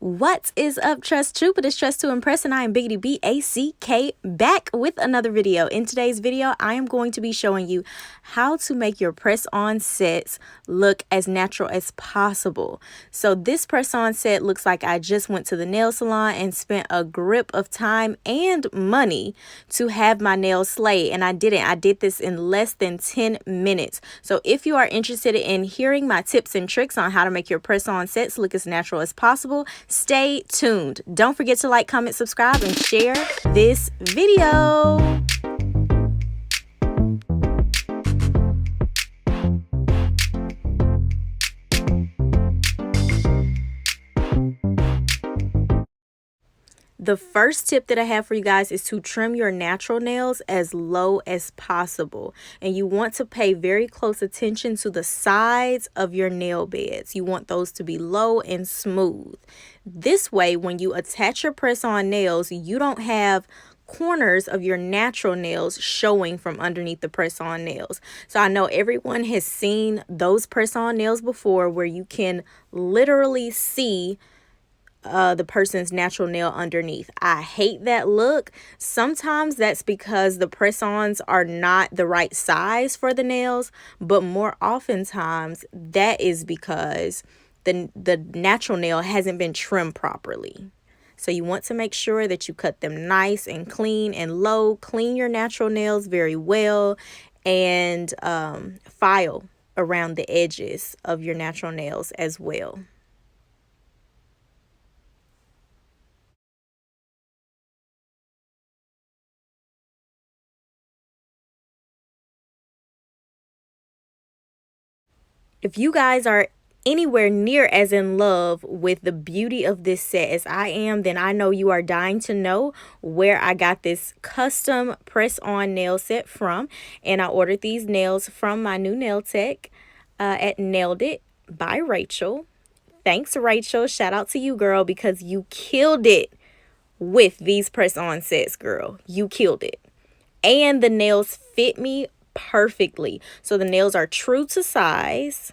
What is up, Trust Troop? It is Trust to Impress, and I am Biggity BACK back with another video. In today's video, I am going to be showing you how to make your press-on sets look as natural as possible. So this press-on set looks like I just went to the nail salon and spent a grip of time and money to have my nails slayed, and I didn't. I did this in less than 10 minutes. So if you are interested in hearing my tips and tricks on how to make your press-on sets look as natural as possible, stay tuned. Don't forget to like, comment, subscribe, and share this video. The first tip that I have for you guys is to trim your natural nails as low as possible. And you want to pay very close attention to the sides of your nail beds. You want those to be low and smooth. This way, when you attach your press-on nails, you don't have corners of your natural nails showing from underneath the press-on nails. So I know everyone has seen those press-on nails before where you can literally see the person's natural nail underneath. I hate that look. Sometimes that's because the press-ons are not the right size for the nails, but more oftentimes that is because the natural nail hasn't been trimmed properly. So you want to make sure that you cut them nice and clean and low. Clean your natural nails very well, and file around the edges of your natural nails as well. If you guys are anywhere near as in love with the beauty of this set as I am, then I know you are dying to know where I got this custom press-on nail set from. And I ordered these nails from my new nail tech at Nailed It by Rachel. Thanks, Rachel. Shout out to you, girl, because you killed it with these press-on sets, girl. You killed it. And the nails fit me perfectly. So the nails are true to size.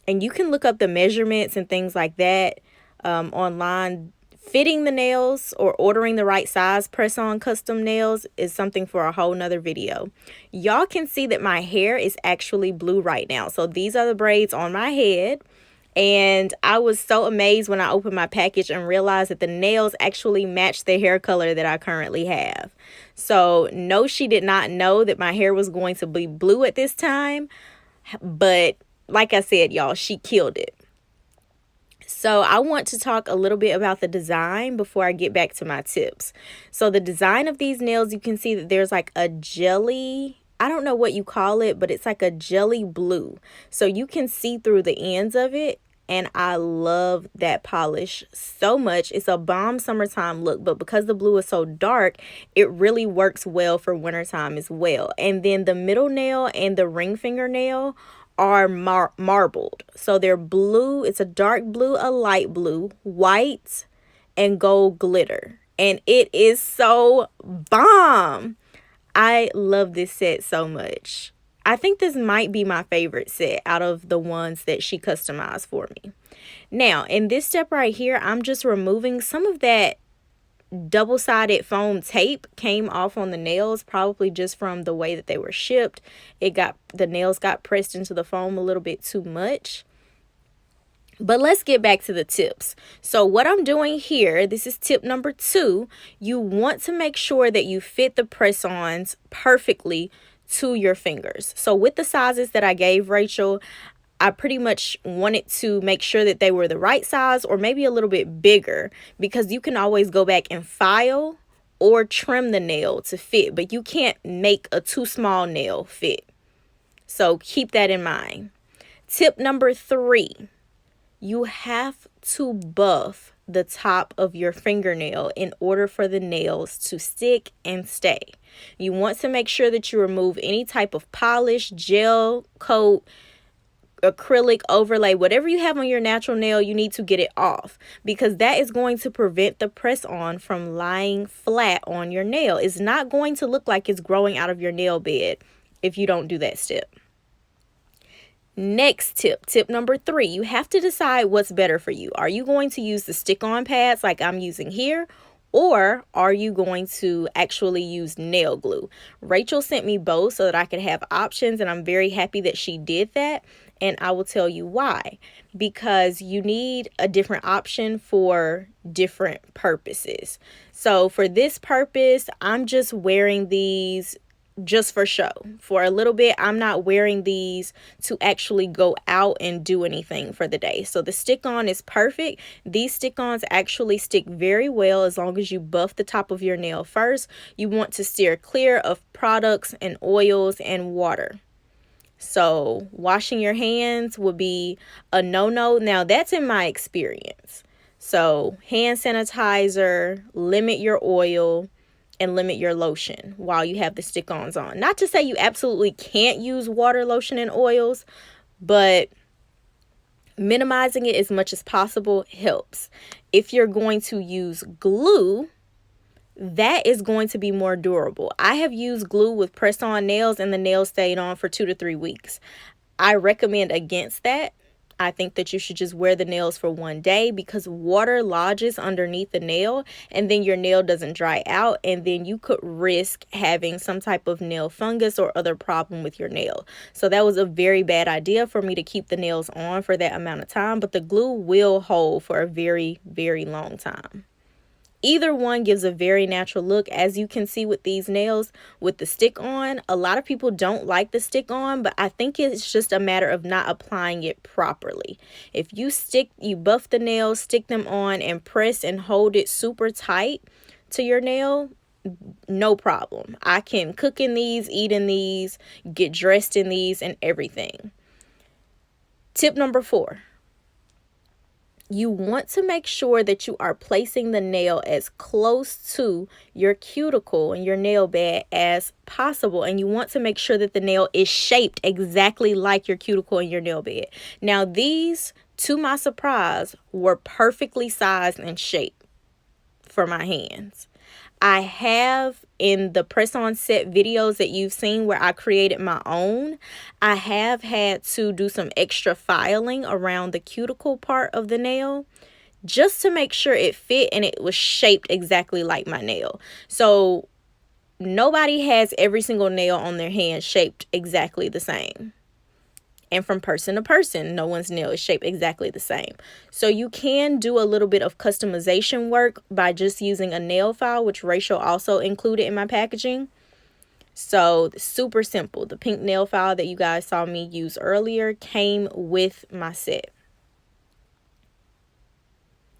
And you can look up the measurements and things like that online. Fitting the nails or ordering the right size press-on custom nails is something for a whole nother video. Y'all can see that my hair is actually blue right now. So these are the braids on my head. And I was so amazed when I opened my package and realized that the nails actually match the hair color that I currently have. So no, she did not know that my hair was going to be blue at this time. But like I said, y'all, she killed it. So I want to talk a little bit about the design before I get back to my tips. So the design of these nails, you can see that there's like a jelly, I don't know what you call it, but it's like a jelly blue. So you can see through the ends of it. And I love that polish so much. It's a bomb summertime look, but because the blue is so dark, it really works well for wintertime as well. And then the middle nail and the ring fingernail are marbled. So they're blue. It's a dark blue, a light blue, white, and gold glitter. And it is so bomb. I love this set so much. I think this might be my favorite set out of the ones that she customized for me. Now, in this step right here, I'm just removing some of that double-sided foam tape came off on the nails, probably just from the way that they were shipped. The nails got pressed into the foam a little bit too much. But let's get back to the tips. So what I'm doing here, this is tip number 2. You want to make sure that you fit the press-ons perfectly to your fingers. So with the sizes that I gave Rachel, I pretty much wanted to make sure that they were the right size or maybe a little bit bigger, because you can always go back and file or trim the nail to fit, but you can't make a too small nail fit. So keep that in mind. Tip number 3, you have to buff the top of your fingernail in order for the nails to stick and stay. You want to make sure that you remove any type of polish, gel coat, acrylic overlay, whatever you have on your natural nail, you need to get it off, because that is going to prevent the press on from lying flat on your nail. It's not going to look like it's growing out of your nail bed if you don't do that step. Next tip number 3, you have to decide what's better for you. Are you going to use the stick-on pads like I'm using here, or are you going to actually use nail glue? Rachel sent me both so that I could have options, and I'm very happy that she did that, and I will tell you why. Because you need a different option for different purposes. So for this purpose, I'm just wearing these just for show. For a little bit, I'm not wearing these to actually go out and do anything for the day. So the stick-on is perfect. These stick-ons actually stick very well as long as you buff the top of your nail first. You want to steer clear of products and oils and water. So washing your hands would be a no-no. Now, that's in my experience. So hand sanitizer, limit your oil, and limit your lotion while you have the stick-ons on. Not to say you absolutely can't use water, lotion, and oils, but minimizing it as much as possible helps. If you're going to use glue, that is going to be more durable. I have used glue with press-on nails and the nails stayed on for 2 to 3 weeks. I recommend against that. I think that you should just wear the nails for one day because water lodges underneath the nail and then your nail doesn't dry out, and then you could risk having some type of nail fungus or other problem with your nail. So that was a very bad idea for me to keep the nails on for that amount of time, but the glue will hold for a very, very long time. Either one gives a very natural look, as you can see with these nails with the stick on. A lot of people don't like the stick on, but I think it's just a matter of not applying it properly. If you buff the nails, stick them on, and press and hold it super tight to your nail, no problem. I can cook in these, eat in these, get dressed in these, and everything. Tip number 4. You want to make sure that you are placing the nail as close to your cuticle and your nail bed as possible. And you want to make sure that the nail is shaped exactly like your cuticle and your nail bed. Now, these, to my surprise, were perfectly sized and shaped for my hands. I have, in the press-on set videos that you've seen where I created my own, I have had to do some extra filing around the cuticle part of the nail just to make sure it fit and it was shaped exactly like my nail. So nobody has every single nail on their hand shaped exactly the same. And from person to person, no one's nail is shaped exactly the same. So you can do a little bit of customization work by just using a nail file, which Rachel also included in my packaging. So super simple. The pink nail file that you guys saw me use earlier came with my set.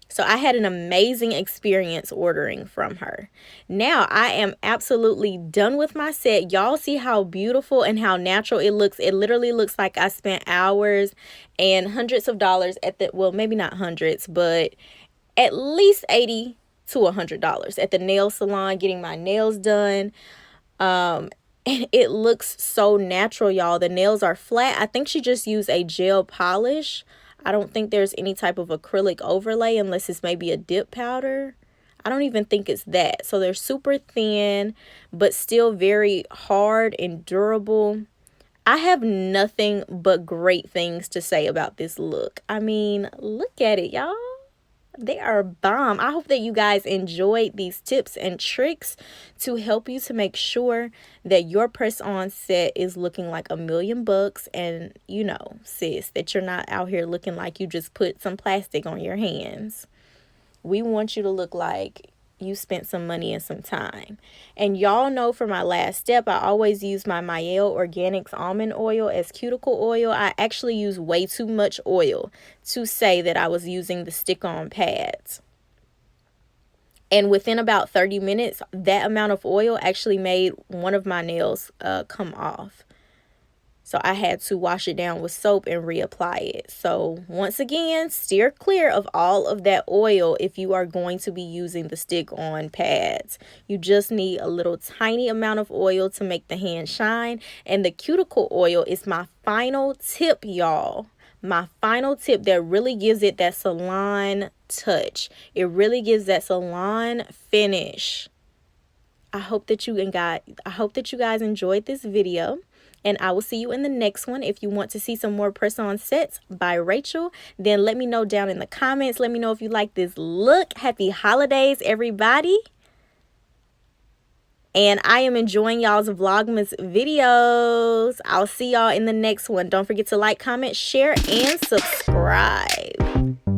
So I had an amazing experience ordering from her. Now I am absolutely done with my set. Y'all see how beautiful and how natural it looks. It literally looks like I spent hours and hundreds of dollars at the, well, maybe not hundreds, but at least $80 to $100 at the nail salon getting my nails done. And it looks so natural, y'all. The nails are flat. I think she just used a gel polish. I don't think there's any type of acrylic overlay unless it's maybe a dip powder. I don't even think it's that. So they're super thin, but still very hard and durable. I have nothing but great things to say about this look. I mean, look at it, y'all. They are bomb. I hope that you guys enjoyed these tips and tricks to help you to make sure that your press-on set is looking like $1,000,000 and, you know, sis, that you're not out here looking like you just put some plastic on your hands. We want you to look like you spent some money and some time. And y'all know for my last step, I always use my Mielle Organics almond oil as cuticle oil. I actually use way too much oil to say that I was using the stick-on pads. And within about 30 minutes, that amount of oil actually made one of my nails come off. So I had to wash it down with soap and reapply it. So once again, steer clear of all of that oil if you are going to be using the stick-on pads. You just need a little tiny amount of oil to make the hand shine. And the cuticle oil is my final tip, y'all. My final tip that really gives it that salon touch. It really gives that salon finish. I hope that you guys enjoyed this video. And I will see you in the next one. If you want to see some more press-on sets by Rachel, then let me know down in the comments. Let me know if you like this look. Happy holidays, everybody. And I am enjoying y'all's Vlogmas videos. I'll see y'all in the next one. Don't forget to like, comment, share, and subscribe.